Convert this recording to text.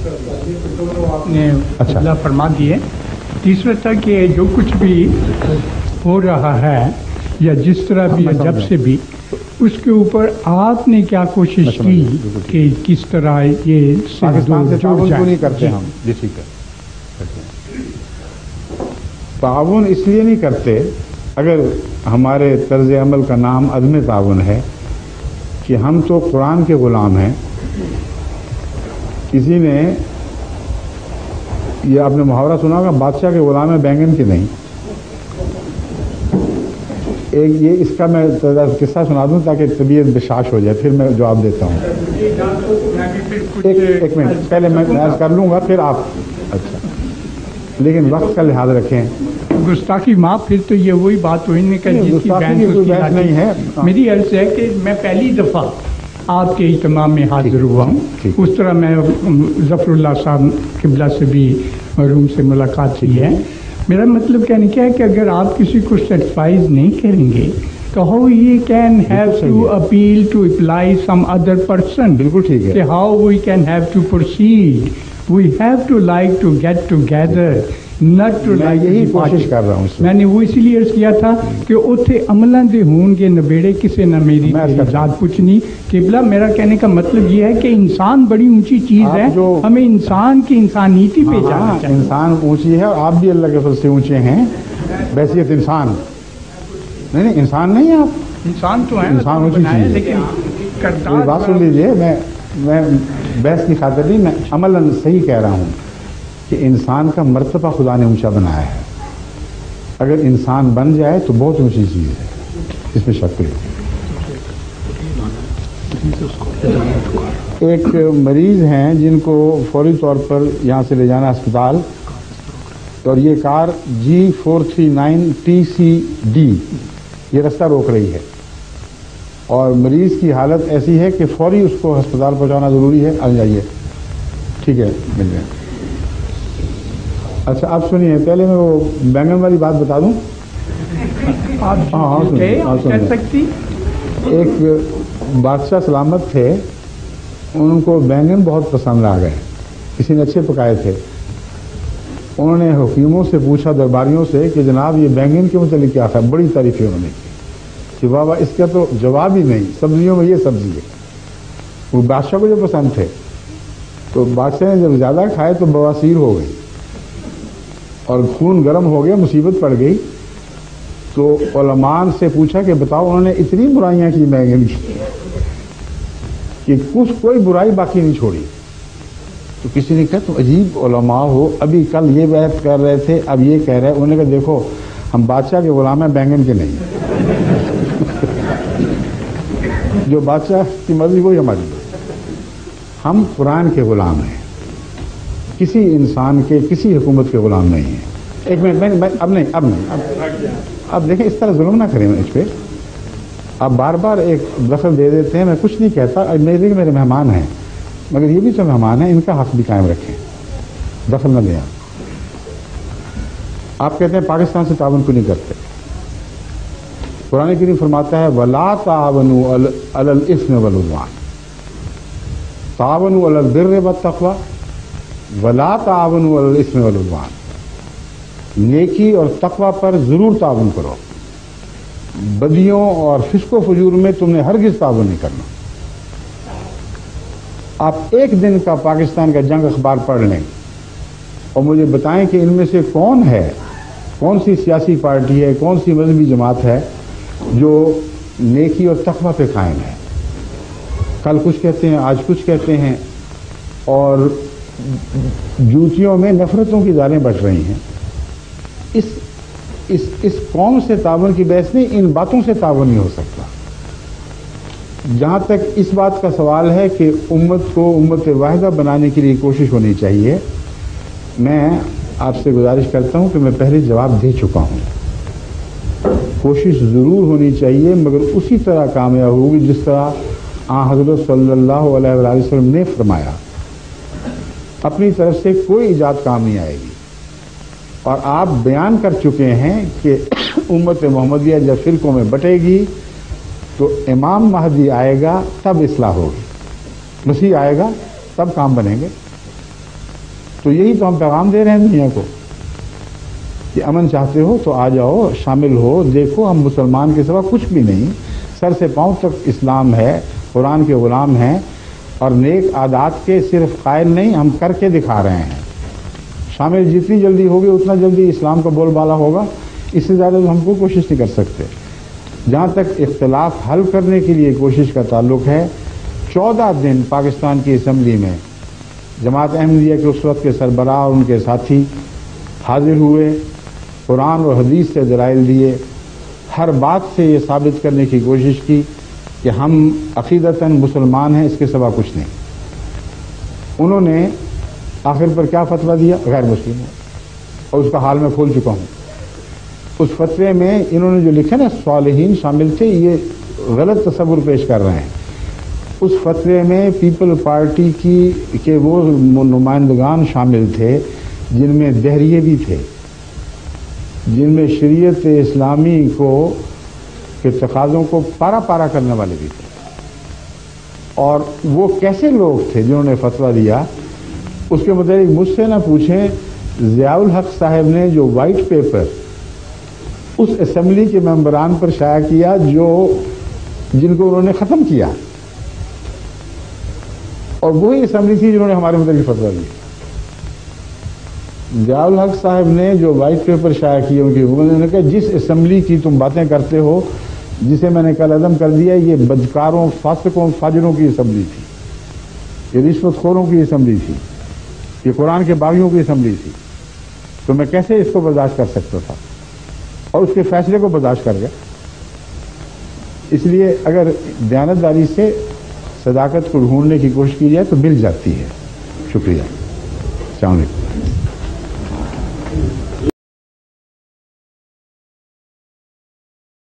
نے اللہ فرما دیے. تیسرا تھا کہ جو کچھ بھی ہو رہا ہے یا جس طرح بھی جب سے بھی اس کے اوپر آپ نے کیا کوشش کی کہ کس طرح یہ پاکستان سے تعاون کیوں نہیں کرتے ہم؟ جی ٹھیک ہے. تعاون اس لیے نہیں کرتے اگر ہمارے طرز عمل کا نام عدم تعاون ہے کہ ہم تو قرآن کے غلام ہیں. کسی نے یہ آپ نے محاورہ سنا ہوگا بادشاہ کے غلام ہے بینگن کے نہیں. ایک یہ اس کا میں قصہ سنا دوں تاکہ طبیعت بشاش ہو جائے، پھر میں جواب دیتا ہوں. ایک منٹ پہلے میں عرض کر لوں گا پھر آپ. اچھا لیکن وقت کا لحاظ رکھیں. گستاخی معاف، پھر تو یہ وہی بات ہوئی نہیں کہ جس کی بحث نہیں ہے. میری عرض ہے کہ میں پہلی دفعہ آپ کے اہتمام میں حاضر ہوا ہوں. اس طرح میں ظفر اللہ صاحب قبلہ سے بھی روم سے ملاقات کی ہے. میرا مطلب کہنے کیا ہے کہ اگر آپ کسی کو سیٹسفائز نہیں کریں گے تو how he can have to appeal to apply some other person. بالکل ٹھیک ہے. How we can have to proceed. We have to like to get together not to like. یہی کوشش کر رہا ہوں. میں نے وہ اسی لیے عرض کیا تھا کہ اتنے عملاں دے ہون گے نبیڑے کسے نہ میری ذات پوچھنی. قبلہ میرا کہنے کا مطلب یہ ہے کہ انسان بڑی اونچی چیز ہے، ہمیں انسان کی انسانیتی پہ جانا چاہیے. انسان اونچی ہے اور آپ بھی اللہ کے فضل سے اونچے ہیں. بحیثیت انسان نہیں انسان نہیں ہے آپ. انسان تو ہیں، انسان اونچی چیز ہے. لیکن بات سن لیجیے، میں بحث کی خاطر نہیں، میں عملاً صحیح کہہ رہا ہوں کہ انسان کا مرتبہ خدا نے اونچا بنایا ہے. اگر انسان بن جائے تو بہت اونچی چیز ہے، اس میں شک نہیں. ایک مریض ہیں جن کو فوری طور پر یہاں سے لے جانا اسپتال، اور یہ کار G439 TCD یہ رستہ روک رہی ہے اور مریض کی حالت ایسی ہے کہ فوری اس کو ہسپتال پہنچانا ضروری ہے. آ جائیے. ٹھیک ہے مل جائے. اچھا آپ سنیے، پہلے میں وہ بینگن والی بات بتا دوں. ایک بادشاہ سلامت تھے، ان کو بینگن بہت پسند آ گئے، کسی نے اچھے پکائے تھے. انہوں نے حکیموں سے پوچھا، درباریوں سے، کہ جناب یہ بینگن کے متعلق کیا تھا. بڑی تعریفیں انہوں نے کی کہ بابا اس کا تو جواب ہی نہیں، سبزیوں میں یہ سبزی ہے. وہ بادشاہ کو جو پسند تھے تو بادشاہ نے جب زیادہ کھائے تو بواسیر ہو گئی اور خون گرم ہو گیا، مصیبت پڑ گئی. تو علماء سے پوچھا کہ بتاؤ، انہوں نے اتنی برائیاں کی بینگن کی کہ کوئی برائی باقی نہیں چھوڑی. تو کسی نے کہا تم عجیب علماء ہو، ابھی کل یہ بحث کر رہے تھے اب یہ کہہ رہے. انہوں نے کہا دیکھو ہم بادشاہ کے غلام ہیں، بینگن کے نہیں. جو بادشاہ کی مرضی وہی ہماری. ہم قرآن کے غلام ہیں، کسی انسان کے کسی حکومت کے غلام نہیں ہیں. ایک منٹ اب نہیں اب دیکھیں اس طرح ظلم نہ کریں اس پہ. آپ بار بار ایک دخل دے دیتے ہیں. میں کچھ نہیں کہتا، میرے مہمان ہیں مگر یہ بھی تو مہمان ہیں، ان کا حق بھی قائم رکھیں، دخل نہ دیں. آپ کہتے ہیں پاکستان سے تعاون کیوں نہیں کرتے؟ قرآن کریم فرماتا ہے وَلَا تَعَاوَنُوا عَلَى الْإِثْمِ وَالْعُدْوَانِ، تعاونوا علی البر والتقوی وَلَا تَعَاوَنُوا عَلَى الْإِثْمِ وَالْعُدْوَانِ. نیکی اور تقوی پر ضرور تعاون کرو، بدیوں اور فسق و فجور میں تم نے ہرگز تعاون نہیں کرنا. آپ ایک دن کا پاکستان کا جنگ اخبار پڑھ لیں اور مجھے بتائیں کہ ان میں سے کون ہے، کون سی سیاسی پارٹی ہے، کون سی مذہبی جماعت ہے جو نیکی اور تقوی پہ قائم ہے. کل کچھ کہتے ہیں، آج کچھ کہتے ہیں، اور جوتیوں میں نفرتوں کی داریں بچ رہی ہیں. اس قوم سے تعاون کی بحث نہیں، ان باتوں سے تعاون نہیں ہو سکتا. جہاں تک اس بات کا سوال ہے کہ امت کو امت واحدہ بنانے کے لیے کوشش ہونی چاہیے، میں آپ سے گزارش کرتا ہوں کہ میں پہلے جواب دے چکا ہوں. کوشش ضرور ہونی چاہیے مگر اسی طرح کامیاب ہوگی جس طرح حضرت صلی اللہ علیہ وآلہ وسلم نے فرمایا. اپنی طرف سے کوئی ایجاد کام نہیں آئے گی. اور آپ بیان کر چکے ہیں کہ امت محمدیہ جب فرقوں میں بٹے گی تو امام مہدی آئے گا تب اصلاح ہوگی، مسیح آئے گا تب کام بنیں گے. تو یہی تو ہم پیغام دے رہے ہیں دنیا کو کہ امن چاہتے ہو تو آ جاؤ، شامل ہو، دیکھو ہم مسلمان کے سوا کچھ بھی نہیں، سر سے پاؤں تک اسلام ہے، قرآن کے غلام ہیں، اور نیک عادات کے صرف قائل نہیں، ہم کر کے دکھا رہے ہیں۔ شامل جتنی جلدی ہوگی اتنا جلدی اسلام کا بول بالا ہوگا، اس سے زیادہ ہم کو کوشش نہیں کر سکتے۔ جہاں تک اختلاف حل کرنے کے لیے کوشش کا تعلق ہے، 14 دن پاکستان کی اسمبلی میں جماعت احمدیہ کے اس وقت کے سربراہ اور ان کے ساتھی حاضر ہوئے، قرآن اور حدیث سے دلائل دیے، ہر بات سے یہ ثابت کرنے کی کوشش کی کہ ہم عقیدتاً مسلمان ہیں، اس کے سوا کچھ نہیں۔ انہوں نے آخر پر کیا فتویٰ دیا؟ غیر مسلم ہوں، اور اس کا حال میں کھول چکا ہوں۔ اس فتوے میں انہوں نے جو لکھا نا صالحین شامل تھے، یہ غلط تصور پیش کر رہے ہیں۔ اس فتوے میں پیپل پارٹی کے وہ نمائندگان شامل تھے جن میں دہریے بھی تھے، جن میں شریعت اسلامی کے تقاضوں کو پارا پارا کرنے والے بھی تھے۔ اور وہ کیسے لوگ تھے جنہوں نے فتویٰ دیا، اس کے متعلق مجھ سے نہ پوچھیں، ضیاء الحق صاحب نے جو وائٹ پیپر اس اسمبلی کے ممبران پر شائع کیا جن کو انہوں نے ختم کیا، اور وہی اسمبلی تھی جنہوں نے ہمارے متعلق فتویٰ دیا۔ ضیاء الحق صاحب نے جو وائٹ پیپر شائع کیے ان کی حکومت نے کہا جس اسمبلی کی تم باتیں کرتے ہو، جسے میں نے کل عدم کر دیا، یہ بدکاروں، فاسقوں، فاجروں کی اسمبلی تھی، یہ رشوت خوروں کی اسمبلی تھی، یہ قرآن کے باغیوں کی اسمبلی تھی، تو میں کیسے اس کو برداشت کر سکتا تھا، اور اس کے فیصلے کو برداشت کر گیا۔ اس لیے اگر دیانتداری سے صداقت کو ڈھونڈنے کی کوشش کی جائے تو مل جاتی ہے۔ شکریہ، السلام علیکم۔